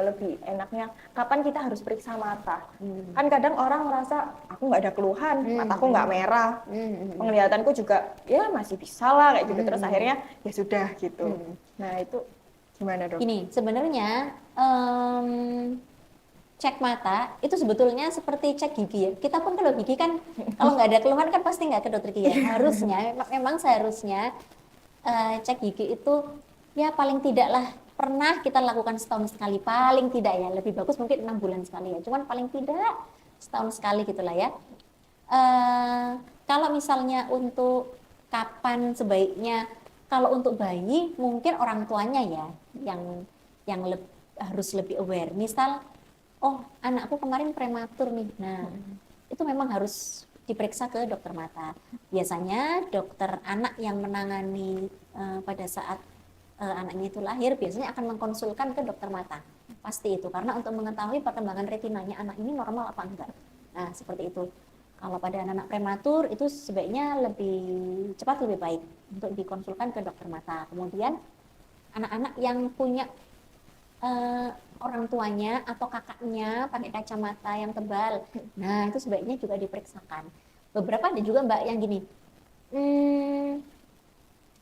lebih enaknya kapan kita harus periksa mata? Kan kadang orang merasa aku nggak ada keluhan, mataku nggak merah, penglihatanku juga ya masih bisa lah kayak gitu. Terus akhirnya ya sudah gitu. Nah itu gimana dok? Gini, sebenarnya cek mata itu sebetulnya seperti cek gigi ya. Kita pun kalau gigi kan kalau nggak ada keluhan kan pasti nggak ke dokter gigi ya. Harusnya, memang seharusnya cek gigi itu ya paling tidak lah pernah kita lakukan setahun sekali, paling tidak ya, lebih bagus mungkin 6 bulan sekali ya, cuman paling tidak setahun sekali gitulah ya. Kalau misalnya untuk kapan sebaiknya, kalau untuk bayi mungkin orang tuanya ya yang harus lebih aware. Misal, oh anakku kemarin prematur nih, nah itu memang harus diperiksa ke dokter mata. Biasanya dokter anak yang menangani pada saat anaknya itu lahir biasanya akan mengkonsulkan ke dokter mata. Pasti itu, karena untuk mengetahui perkembangan retinanya anak ini normal apa enggak. Nah, seperti itu. Kalau pada anak-anak prematur itu sebaiknya lebih cepat lebih baik untuk dikonsulkan ke dokter mata. Kemudian anak-anak yang punya orang tuanya atau kakaknya pakai kacamata yang tebal, nah itu sebaiknya juga diperiksakan. Beberapa ada juga Mbak yang gini,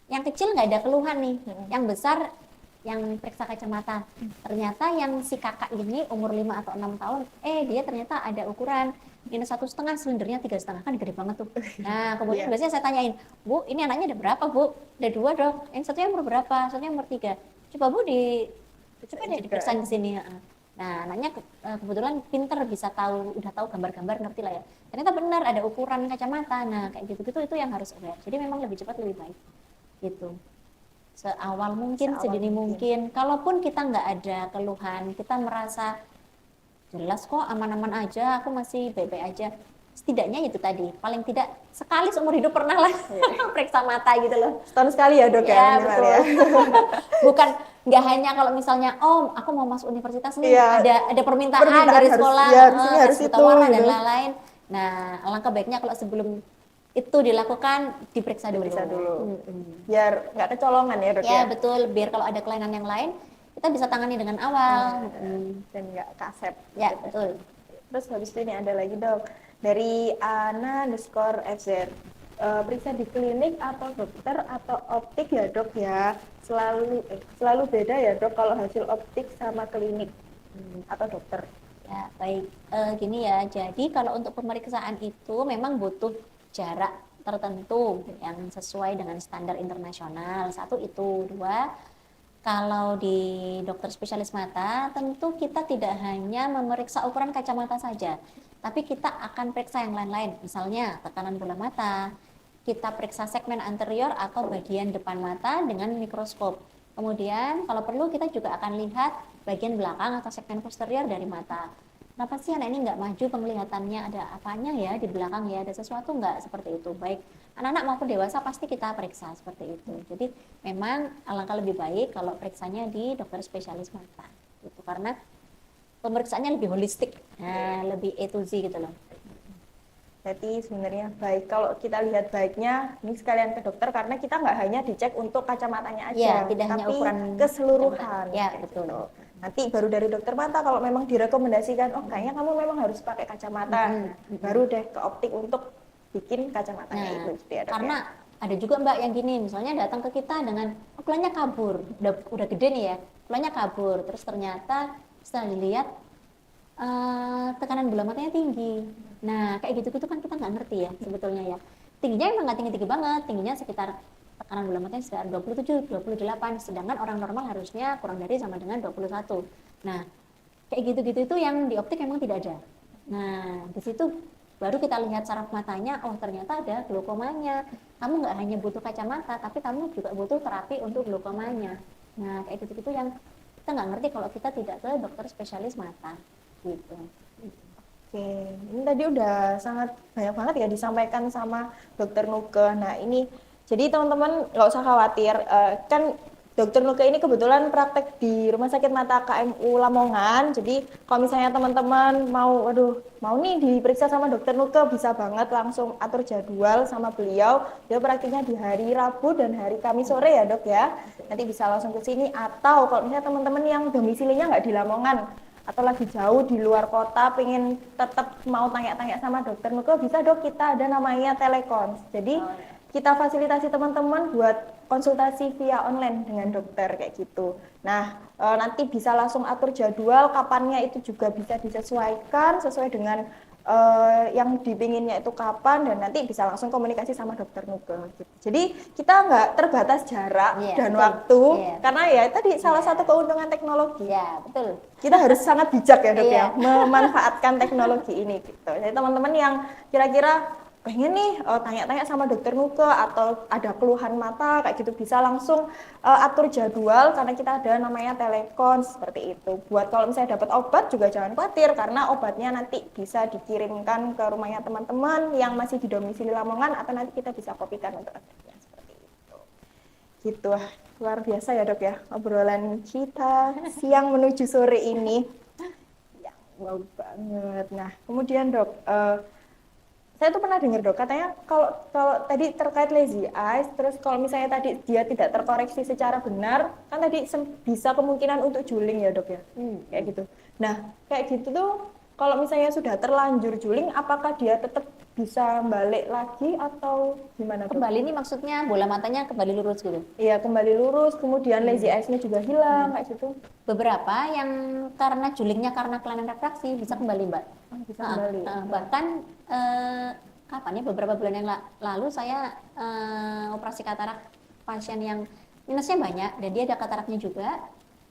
yang kecil nggak ada keluhan nih, yang besar yang periksa kacamata, ternyata yang si kakak ini umur 5 atau 6 tahun, dia ternyata ada ukuran -1,5, silindernya 3,5, kan gede banget tuh. Nah kemudian biasanya saya tanyain, Bu ini anaknya ada berapa Bu? Ada 2 dok, yang satunya umur berapa? Satunya umur 3. Coba Bu coba deh diperiksa di sini. Nah, anaknya kebetulan pinter, bisa tahu, udah tahu gambar-gambar, ngerti lah ya. Ternyata benar ada ukuran kacamata. Nah, kayak gitu-gitu itu yang harus aware. Jadi memang lebih cepat lebih baik. Gitu. Seawal mungkin, Seawal sedini mungkin. mungkin. Kalaupun kita nggak ada keluhan, kita merasa jelas kok aman-aman aja, aku masih baik-baik aja. Setidaknya itu tadi, paling tidak sekali seumur hidup pernah lah periksa mata gitu loh. Setahun sekali ya dok ya Ya minimal betul. ya. Bukan nggak hanya kalau misalnya, oh aku mau masuk universitas nih, Iya, ada permintaan permintaan dari harus sekolah, ya harus ini tes harus buta itu warna dan gitu. lain-lain. Nah, alangkah baiknya kalau sebelum itu dilakukan diperiksa dulu. Diperiksa dulu. Mm-mm. Biar nggak kecolongan ya dok Ya ya. betul, biar kalau ada kelainan yang lain kita bisa tangani dengan awal. Dan nggak kasep. Ya Gitu. betul. Terus habis itu ini ada lagi dok dari Ana_FZ. Periksa di klinik atau dokter atau optik ya dok ya, selalu beda ya dok kalau hasil optik sama klinik atau dokter. Ya baik. Gini ya, jadi kalau untuk pemeriksaan itu memang butuh jarak tertentu yang sesuai dengan standar internasional. Satu itu, dua, kalau di dokter spesialis mata, tentu kita tidak hanya memeriksa ukuran kacamata saja, tapi kita akan periksa yang lain-lain. Misalnya tekanan bola mata, kita periksa segmen anterior atau bagian depan mata dengan mikroskop. Kemudian kalau perlu kita juga akan lihat bagian belakang atau segmen posterior dari mata. Kenapa sih anak ini nggak maju penglihatannya, ada apanya ya di belakang ya, ada sesuatu nggak, seperti itu. Baik anak-anak maupun dewasa pasti kita periksa seperti itu. Jadi memang alangkah lebih baik kalau periksanya di dokter spesialis mata. Itu karena pemeriksaannya lebih holistik, lebih A to Z gitu loh. Jadi sebenarnya baik kalau kita lihat baiknya ini sekalian ke dokter karena kita nggak hanya dicek untuk kacamatanya aja, Ya, tidak hanya tapi ukuran keseluruhan. ya Kayak betul. gitu. Nanti baru dari dokter mata kalau memang direkomendasikan, oh kayaknya kamu memang harus pakai kacamata, nah, baru deh ke optik untuk bikin kacamatanya Nah, itu. Gitu ya, dok, karena ya? ada juga mbak yang gini, misalnya datang ke kita dengan oh, kulanya kabur, udah gede nih ya, kulanya kabur, terus ternyata setelah dilihat tekanan bola matanya tinggi. Nah, kayak gitu-gitu kan kita nggak ngerti ya sebetulnya ya. Tingginya emang nggak tinggi-tinggi banget, tingginya sekitar tekanan bola matanya sekitar 27, 28, sedangkan orang normal harusnya kurang dari sama dengan 21. Nah, kayak gitu-gitu itu yang di optik memang tidak ada. Nah, di situ baru kita lihat saraf matanya, oh ternyata ada glaukomanya. Kamu nggak hanya butuh kacamata, tapi kamu juga butuh terapi untuk glaukomanya. Nah, kayak gitu-gitu yang kita nggak ngerti kalau kita tidak ke dokter spesialis mata. Gitu. Oke, ini tadi udah sangat banyak banget ya disampaikan sama Dokter Nuke. Nah ini, jadi teman-teman nggak usah khawatir, kan Dokter Nuke ini kebetulan praktek di Rumah Sakit Mata KMU Lamongan. Jadi kalau misalnya teman-teman mau nih diperiksa sama Dokter Nuke, bisa banget langsung atur jadwal sama beliau. Dia praktiknya di hari Rabu dan hari Kamis sore ya dok ya. Nanti bisa langsung ke sini, atau kalau misalnya teman-teman yang domisilinya nggak di Lamongan, atau lagi jauh di luar kota pengen tetap mau tanya-tanya sama dokter Nuke, bisa dok, kita ada namanya telecons. Jadi kita fasilitasi teman-teman buat konsultasi via online dengan dokter kayak gitu. Nah nanti bisa langsung atur jadwal kapannya, itu juga bisa disesuaikan sesuai dengan yang dipinginnya itu kapan, dan nanti bisa langsung komunikasi sama dokter Nuke gitu. Jadi kita nggak terbatas jarak dan betul. waktu, Iya, karena ya tadi salah satu keuntungan teknologi. ya betul. Kita harus sangat bijak ya dok Iya. ya memanfaatkan teknologi ini gitu. Jadi teman-teman yang kira-kira pengen nih tanya-tanya sama dokter Nuke atau ada keluhan mata kayak gitu, bisa langsung atur jadwal karena kita ada namanya telecon seperti itu. Buat kalau misalnya dapat obat juga jangan khawatir, karena obatnya nanti bisa dikirimkan ke rumahnya teman-teman yang masih di domisili Lamongan, atau nanti kita bisa kopikan untuk resepnya seperti itu. Gitu, luar biasa ya dok ya obrolan kita siang menuju sore ini. Ya, wow banget. Nah kemudian dok, saya tuh pernah dengar dok, katanya kalau kalau tadi terkait lazy eyes, terus kalau misalnya tadi dia tidak terkoreksi secara benar, kan tadi bisa kemungkinan untuk juling ya dok ya, kayak gitu. Nah kayak gitu tuh kalau misalnya sudah terlanjur juling, apakah dia tetap bisa balik lagi atau gimana dok? Kembali ini maksudnya bola matanya kembali lurus gitu. Iya kembali lurus, kemudian lazy eyes-nya juga hilang kayak gitu. Beberapa yang karena julingnya karena kelainan refraksi bisa kembali mbak. Bisa kembali. Bahkan kapan ya, beberapa bulan yang lalu saya operasi katarak pasien yang minusnya banyak dan dia ada kataraknya juga.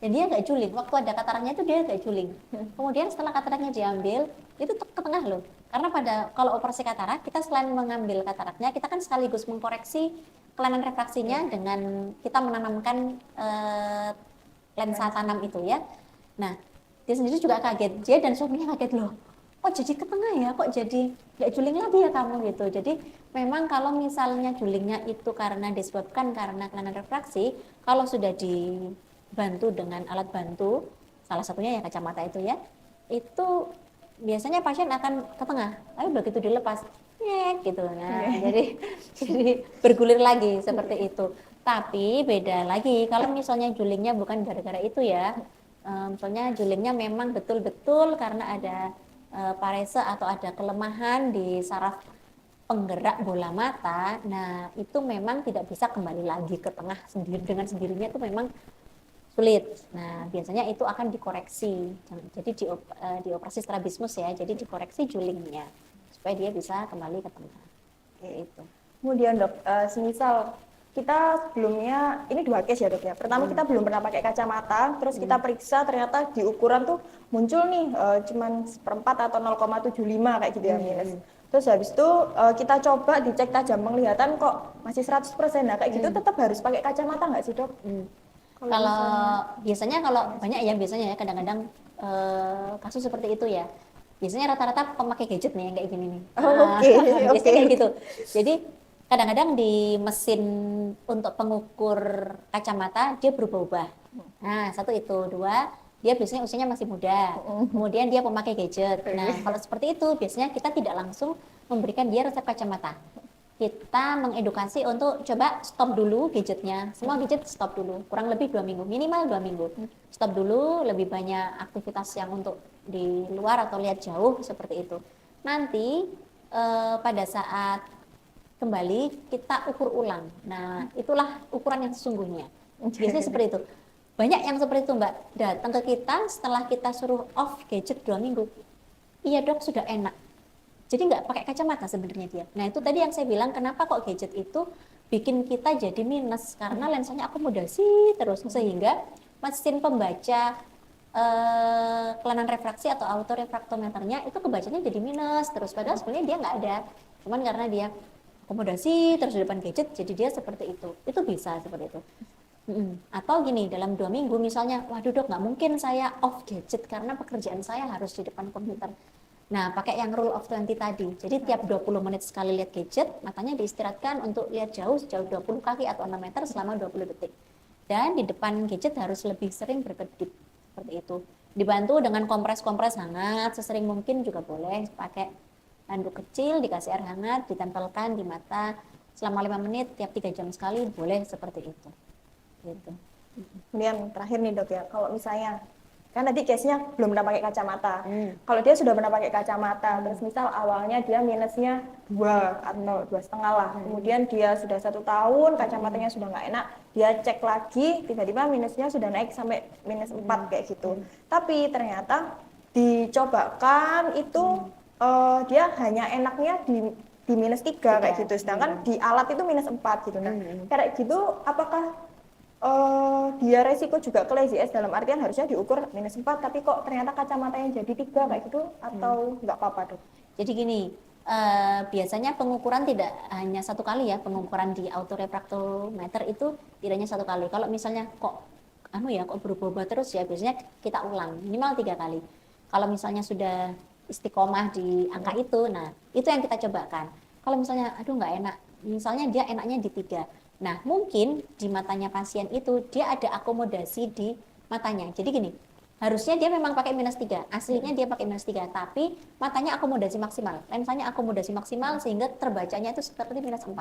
dan dia nggak juling. Waktu ada kataraknya itu dia nggak juling. Kemudian setelah kataraknya diambil, itu ke tengah loh. Karena kalau operasi katarak, kita selain mengambil kataraknya, kita kan sekaligus mengkoreksi kelainan refraksinya dengan kita menanamkan lensa tanam itu ya. Nah, dia sendiri juga kaget. Dia dan suaminya kaget loh. Kok jadi ke tengah ya? Kok jadi nggak juling lagi ya kamu gitu. Jadi memang kalau misalnya julingnya itu karena disebabkan karena kelainan refraksi, kalau sudah dibantu dengan alat bantu, salah satunya ya kacamata itu ya, itu biasanya pasien akan ke tengah. Tapi begitu dilepas, nyek gitu. Nah, jadi bergulir lagi seperti itu. Tapi beda lagi kalau misalnya julingnya bukan gara-gara itu ya. Misalnya julingnya memang betul-betul karena ada parese atau ada kelemahan di saraf penggerak bola mata. Nah, itu memang tidak bisa kembali lagi ke tengah sendiri dengan sendirinya, itu memang sulit. Nah, biasanya itu akan dikoreksi. Jadi dioperasi strabismus ya. Jadi dikoreksi julingnya supaya dia bisa kembali ke tengah. Kayak itu. Kemudian dok, semisal kita sebelumnya, ini 2 case ya dok ya. Pertama kita belum pernah pakai kacamata, terus kita periksa ternyata di ukuran tuh muncul nih cuman 1/4 atau 0,75 kayak gitu ya minus. Terus habis itu kita coba dicek tajam penglihatan kok masih 100%. Nah kayak gitu tetap harus pakai kacamata nggak sih dok? Kalau biasanya kalau banyak ya biasanya ya kadang-kadang kasus seperti itu ya. Biasanya rata-rata pemakai gadget nih yang kayak gini nih. Biasanya kayak gitu. Jadi kadang-kadang di mesin untuk pengukur kacamata dia berubah-ubah. Nah, satu itu, dua, dia biasanya usianya masih muda. Kemudian dia pemakai gadget. Nah, kalau seperti itu biasanya kita tidak langsung memberikan dia resep kacamata. Kita mengedukasi untuk coba stop dulu gadgetnya. Semua gadget stop dulu, kurang lebih 2 minggu, minimal 2 minggu. Stop dulu, lebih banyak aktivitas yang untuk di luar atau lihat jauh seperti itu. Nanti pada saat kembali kita ukur ulang. Nah, itulah ukuran yang sesungguhnya. Biasanya seperti itu. Banyak yang seperti itu, Mbak. Datang ke kita setelah kita suruh off gadget 2 minggu. Iya, Dok, sudah enak. Jadi nggak pakai kacamata sebenarnya dia. Nah, itu tadi yang saya bilang kenapa kok gadget itu bikin kita jadi minus karena lensanya akomodasi terus sehingga mesin pembaca kelainan refraksi atau autorefraktometernya itu kebacanya jadi minus terus padahal sebenarnya dia nggak ada. Cuman karena dia akomodasi terus di depan gadget jadi dia seperti itu bisa seperti itu. Atau gini dalam 2 minggu misalnya waduh dok nggak mungkin saya off gadget karena pekerjaan saya harus di depan komputer. Nah pakai yang rule of 20 tadi, jadi tiap 20 menit sekali lihat gadget matanya diistirahatkan untuk lihat jauh sejauh 20 kaki atau 6 meter selama 20 detik dan di depan gadget harus lebih sering berkedip seperti itu, dibantu dengan kompres-kompres hangat sesering mungkin juga boleh pakai handuk kecil, dikasih air hangat, ditempelkan di mata selama 5 menit, tiap 3 jam sekali, boleh seperti itu. Gitu. Kemudian terakhir nih dok ya, kalau misalnya, kan tadi case-nya belum pernah pakai kacamata. Kalau dia sudah pernah pakai kacamata, terus misal awalnya dia minusnya 2 atau 2,5 lah, kemudian dia sudah 1 tahun, kacamatanya sudah nggak enak, dia cek lagi, tiba-tiba minusnya sudah naik sampai minus 4 kayak gitu. Tapi ternyata dicobakan itu dia hanya enaknya di minus 3 kayak gitu, sedangkan di alat itu minus 4 gitu. Nah, kayak gitu apakah dia resiko juga ke lazy eye dalam artian harusnya diukur minus 4 tapi kok ternyata kacamatanya jadi 3 kayak gitu atau nggak apa-apa dok? Jadi gini, biasanya pengukuran tidak hanya 1 kali ya, pengukuran di autorefraktometer itu tidak hanya 1 kali. Kalau misalnya kok kok berubah-ubah terus ya biasanya kita ulang minimal 3 kali. Kalau misalnya sudah istiqomah di angka itu, nah itu yang kita cobakan. Kalau misalnya aduh nggak enak, misalnya dia enaknya di 3. Nah mungkin di matanya pasien itu dia ada akomodasi di matanya. Jadi gini, harusnya dia memang pakai minus 3, aslinya dia pakai minus 3, tapi matanya akomodasi maksimal, lensanya akomodasi maksimal sehingga terbacanya itu seperti minus 4.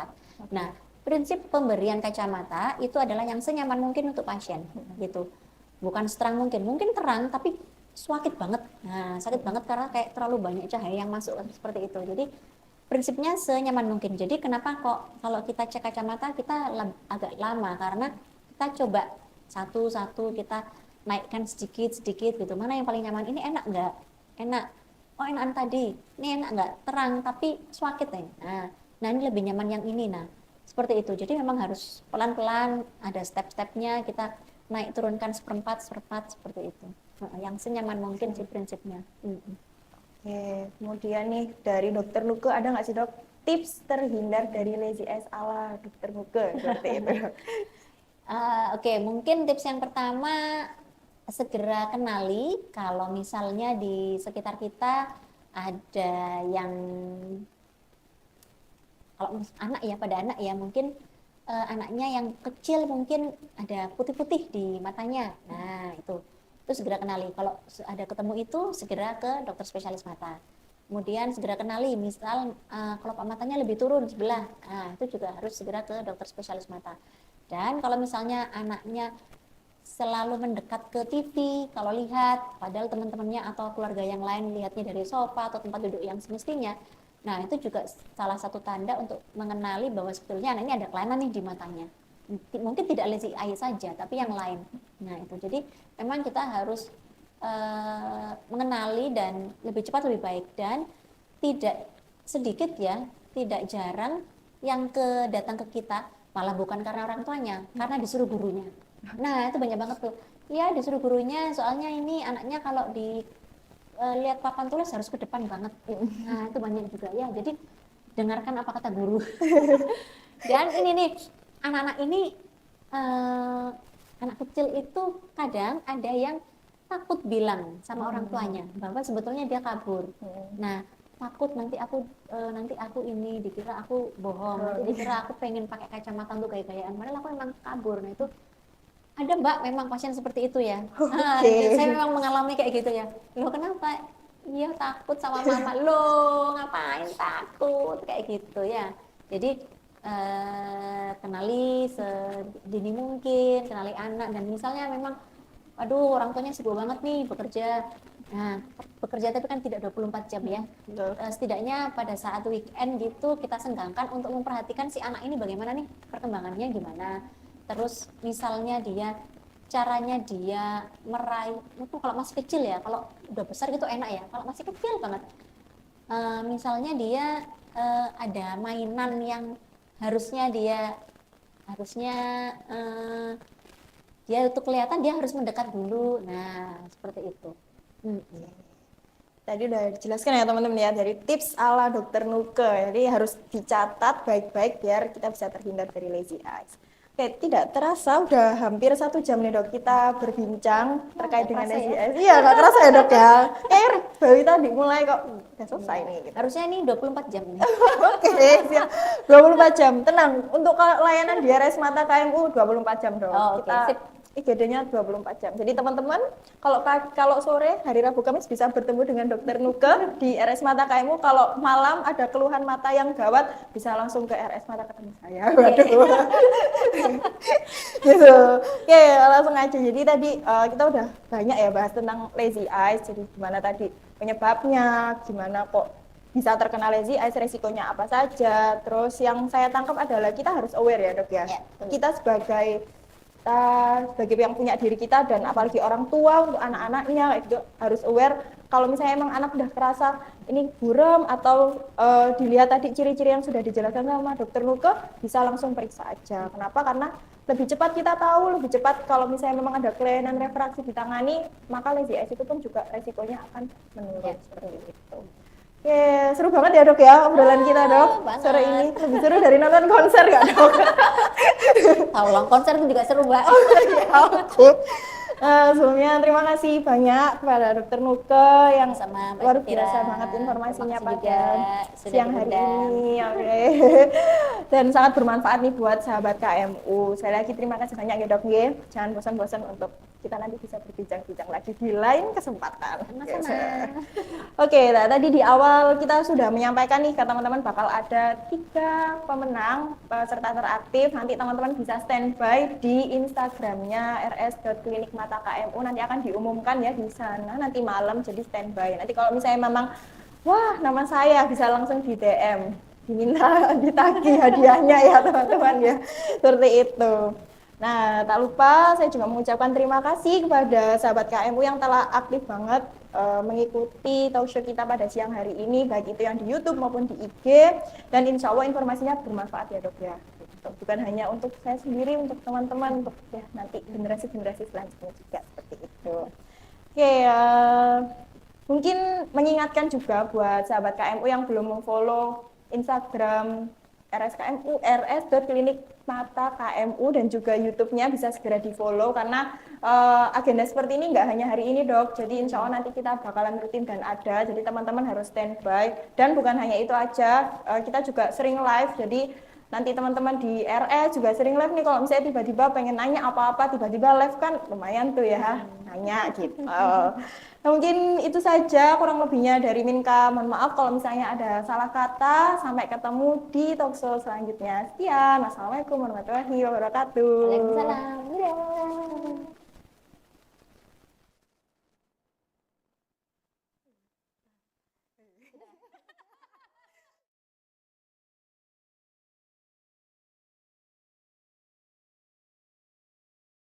Nah, prinsip pemberian kacamata itu adalah yang senyaman mungkin untuk pasien, gitu. Bukan seterang mungkin terang tapi sakit banget. Nah, sakit banget karena kayak terlalu banyak cahaya yang masuk seperti itu. Jadi prinsipnya senyaman mungkin. Jadi kenapa kok kalau kita cek kacamata kita agak lama karena kita coba satu-satu kita naikkan sedikit-sedikit gitu. Mana yang paling nyaman? Ini enak nggak? Enak. Oh enakan tadi. Ini enak nggak? Terang tapi sakit nih. Nah ini lebih nyaman yang ini. Nah seperti itu. Jadi memang harus pelan-pelan ada step-stepnya kita naik turunkan seperempat seperempat seperti itu. Yang senyaman mungkin sih prinsipnya. Oke, kemudian nih dari dokter Nuke ada nggak sih dok tips terhindar dari lazy eyes ala dokter Nuke seperti itu? Oke, mungkin tips yang pertama segera kenali kalau misalnya di sekitar kita ada yang, kalau anak ya, pada anak ya mungkin anaknya yang kecil mungkin ada putih-putih di matanya. Nah, itu segera kenali. Kalau ada ketemu itu segera ke dokter spesialis mata. Kemudian segera kenali misal kelopak matanya lebih turun sebelah. Nah, itu juga harus segera ke dokter spesialis mata. Dan kalau misalnya anaknya selalu mendekat ke TV, kalau lihat padahal teman-temannya atau keluarga yang lain lihatnya dari sofa atau tempat duduk yang semestinya, nah itu juga salah satu tanda untuk mengenali bahwa sebetulnya anak ini ada kelainan nih di matanya. Mungkin tidak lazy eye saja, tapi yang lain. Nah itu, jadi memang kita harus mengenali dan lebih cepat lebih baik. Dan tidak sedikit ya, tidak jarang yang datang ke kita malah bukan karena orang tuanya, karena disuruh gurunya. Nah itu banyak banget tuh, ya disuruh gurunya, soalnya ini anaknya kalau di lihat papan tulis harus ke depan banget. Nah itu banyak juga ya, jadi dengarkan apa kata guru. Dan ini nih, anak-anak ini anak kecil itu kadang ada yang takut bilang sama orang tuanya bahwa sebetulnya dia kabur. Nah takut nanti aku ini dikira aku bohong, nanti dikira aku pengen pakai kacamata untuk gaya-gayaan, padahal aku emang kabur. Nah itu ada Mbak, memang pasien seperti itu ya. Saya memang mengalami kayak gitu ya. Loh kenapa? Iya takut sama mama. Loh ngapain takut? Kayak gitu ya. Jadi kenali sedini mungkin, kenali anak. Dan misalnya memang, aduh orang tuanya sibuk banget nih bekerja. Nah bekerja tapi kan tidak 24 jam ya. Setidaknya pada saat weekend gitu kita senggangkan untuk memperhatikan si anak ini bagaimana nih perkembangannya gimana. Terus misalnya caranya dia meraih itu kalau masih kecil ya, kalau udah besar gitu enak ya, kalau masih kecil banget misalnya dia ada mainan yang harusnya untuk kelihatan dia harus mendekat dulu. Nah seperti itu. Tadi udah dijelaskan ya teman-teman ya, dari tips ala dokter Nuke, jadi harus dicatat baik-baik biar kita bisa terhindar dari lazy eyes. Oke, tidak terasa udah hampir 1 jam nih dok kita berbincang terkait dengan lazy eyes. Iya, nggak kerasa ya dok ya. Baru tadi mulai kok udah selesai nih. Gitu. Harusnya ini 24 jam nih. Oke, siap. 24 jam. Tenang, untuk layanan di RS Mata KMU 24 jam dok. Kita IGD-nya 24 jam. Jadi teman-teman, kalau sore hari Rabu Kamis bisa bertemu dengan dokter Nuke di RS Mata KMU. Kalau malam ada keluhan mata yang gawat bisa langsung ke RS Mata ketemu saya. Waduh. Gitu. Oke, langsung aja. Jadi tadi kita udah banyak ya bahas tentang lazy eyes. Jadi gimana tadi penyebabnya, gimana kok bisa terkena lazy eyes, resikonya apa saja. Terus yang saya tangkap adalah kita harus aware ya dok ya. Kita sebagai yang punya diri kita dan apalagi orang tua untuk anak-anaknya itu harus aware kalau misalnya emang anak udah kerasa ini buram atau dilihat tadi ciri-ciri yang sudah dijelaskan sama dokter Nuke bisa langsung periksa aja. Kenapa? Karena lebih cepat kita tahu, lebih cepat kalau misalnya memang ada kelainan refraksi ditangani, maka lazy eyes itu pun juga resikonya akan menurun seperti itu. Oke, seru banget ya dok ya obrolan kita dok sore ini. Lebih seru dari nonton konser gak dok? Tahu lang konser itu juga seru mbak. Oke. Sebelumnya terima kasih banyak kepada dokter Nuke yang luar biasa banget informasinya pada siang hari ini. Oke. Dan sangat bermanfaat nih buat sahabat KMU. Sekali lagi terima kasih banyak ya dok. Jangan bosan-bosan untuk kita nanti bisa berbincang-bincang lagi di lain kesempatan. Oke, nah, tadi di awal kita sudah menyampaikan nih ke teman-teman bakal ada 3 pemenang peserta teraktif. Nanti teman-teman bisa standby di Instagramnya rs.klinikmata KMU, nanti akan diumumkan ya di sana nanti malam, jadi standby. Nanti kalau misalnya memang wah nama saya bisa langsung di DM, diminta ditagih hadiahnya ya teman-teman ya, seperti itu. Nah, tak lupa saya juga mengucapkan terima kasih kepada sahabat KMU yang telah aktif banget mengikuti talk show kita pada siang hari ini, baik itu yang di YouTube maupun di IG, dan insya Allah informasinya bermanfaat ya dok ya. gitu. Bukan hanya untuk saya sendiri, untuk teman-teman, untuk ya nanti generasi-generasi selanjutnya juga seperti itu. Oke, mungkin mengingatkan juga buat sahabat KMU yang belum memfollow Instagram RSKMU, rs.klinik mata KMU, dan juga YouTube-nya bisa segera di-follow karena agenda seperti ini nggak hanya hari ini dok, jadi insya Allah nanti kita bakalan rutin dan ada, jadi teman-teman harus standby. Dan bukan hanya itu aja, kita juga sering live, jadi nanti teman-teman di RS juga sering live nih, kalau misalnya tiba-tiba pengen nanya apa-apa, tiba-tiba live kan lumayan tuh ya, nanya gitu. Nah, mungkin itu saja kurang lebihnya dari Minka. Mohon maaf kalau misalnya ada salah kata. Sampai ketemu di talkshow selanjutnya. Sekian. Wassalamualaikum warahmatullahi wabarakatuh. Waalaikumsalam. Dadah.